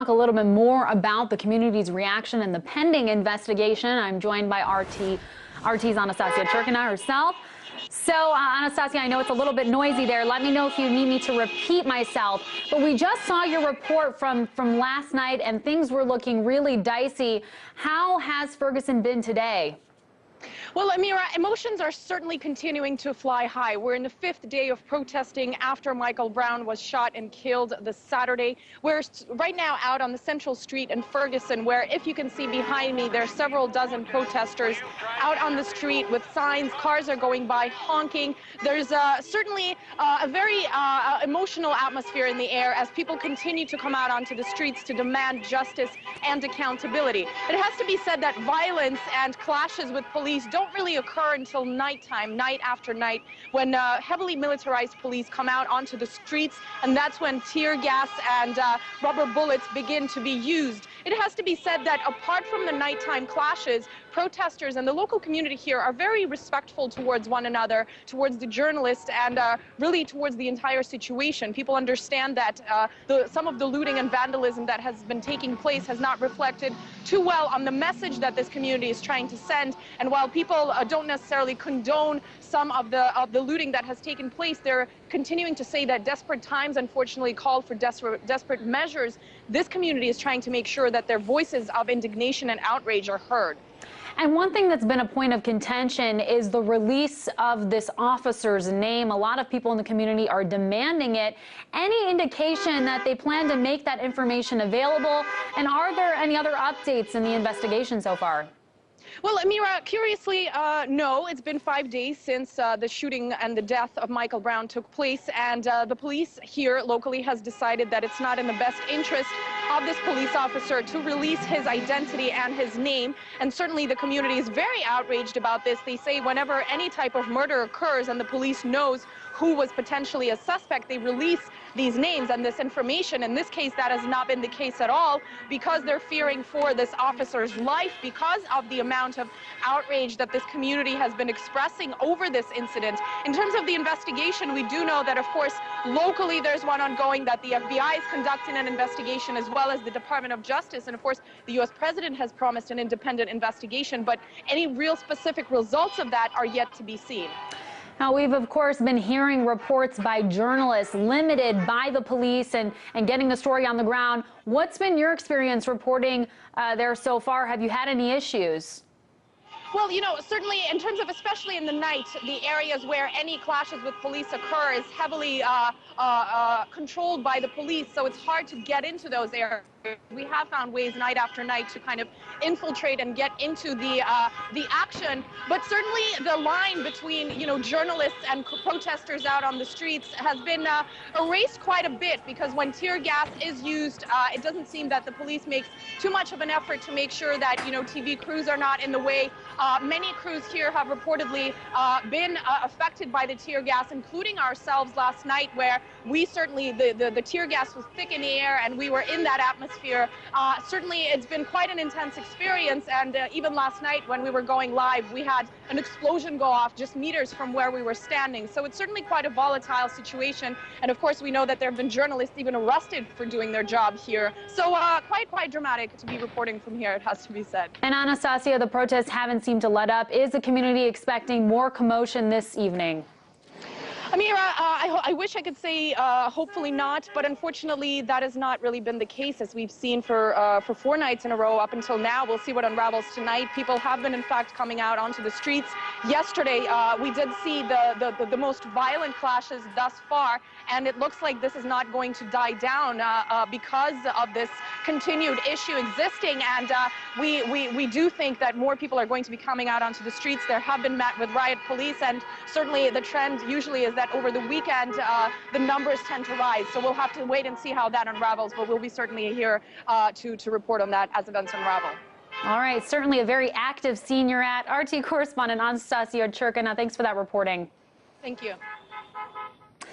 A little bit more about the community's reaction and the pending investigation. I'm joined by RT's Anastasia Churkina herself. So, Anastasia, I know it's a little bit noisy there. Let me know if you need me to repeat myself. But we just saw your report from last night, and things were looking really dicey. How has Ferguson been today? Well, Amira, emotions are certainly continuing to fly high. We're in the 5th day of protesting after Michael Brown was shot and killed this Saturday. We're right now out on the Central Street in Ferguson, where, if you can see behind me, there are several dozen protesters out on the street with signs. Cars are going by, honking. There's certainly a very emotional atmosphere in the air as people continue to come out onto the streets to demand justice and accountability. It has to be said that violence and clashes with police don't really occur until nighttime, night after night, when heavily militarized police come out onto the streets, and that's when tear gas and rubber bullets begin to be used. It has to be said that apart from the nighttime clashes, protesters and the local community here are very respectful towards one another, towards the journalists, and really towards the entire situation. People understand that some of the looting and vandalism that has been taking place has not reflected too well on the message that this community is trying to send. And while people don't necessarily condone some of the looting that has taken place, they're continuing to say that desperate times unfortunately call for desperate measures. This community is trying to make sure that their voices of indignation and outrage are heard. And one thing that's been a point of contention is the release of this officer's name. A lot of people in the community are demanding it. Any indication that they plan to make that information available? And are there any other updates in the investigation so far? Well, Amira, curiously, no. It's been 5 days since the shooting and the death of Michael Brown took place, and the police here locally has decided that it's not in the best interest of this police officer to release his identity and his name. And certainly the community is very outraged about this. They say whenever any type of murder occurs and the police knows who was potentially a suspect, they release these names and this information. In this case, that has not been the case at all, because they're fearing for this officer's life because of the amount of outrage that this community has been expressing over this incident. In terms of the investigation, we do know that, of course, locally there's one ongoing, that the FBI is conducting an investigation, as well as the Department of Justice. And of course, the U.S. president has promised an independent investigation, but any real specific results of that are yet to be seen. Now, we've, of course, been hearing reports by journalists limited by the police and getting the story on the ground. What's been your experience reporting there so far? Have you had any issues? Well, you know, certainly in terms of, especially in the night, the areas where any clashes with police occur is heavily controlled by the police, so it's hard to get into those areas. We have found ways night after night to kind of infiltrate and get into the action, but certainly the line between, you know, journalists and protesters out on the streets has been erased quite a bit, because when tear gas is used, it doesn't seem that the police makes too much of an effort to make sure that, you know, TV crews are not in the way. Many crews here have reportedly been affected by the tear gas, including ourselves last night, where we certainly, the tear gas was thick in the air and we were in that atmosphere. Certainly it's been quite an intense experience, and even last night when we were going live, we had an explosion go off just meters from where we were standing. So it's certainly quite a volatile situation, and of course we know that there have been journalists even arrested for doing their job here. So quite dramatic to be reporting from here, it has to be said. And Anastasia, the protests haven't seemed to let up. Is the community expecting more commotion this evening? Amira, I wish I could say hopefully not, but unfortunately that has not really been the case, as we've seen for 4 nights in a row up until now. We'll see what unravels tonight. People have been, in fact, coming out onto the streets. Yesterday, we did see the most violent clashes thus far, and it looks like this is not going to die down because of this continued issue existing. And we do think that more people are going to be coming out onto the streets. There have been met with riot police, and certainly the trend usually is that over the weekend the numbers tend to rise. So we'll have to wait and see how that unravels, but we'll be certainly here to report on that as events unravel. All right, certainly a very active scene you're at. RT correspondent Anastasia Churkina, thanks for that reporting. Thank you.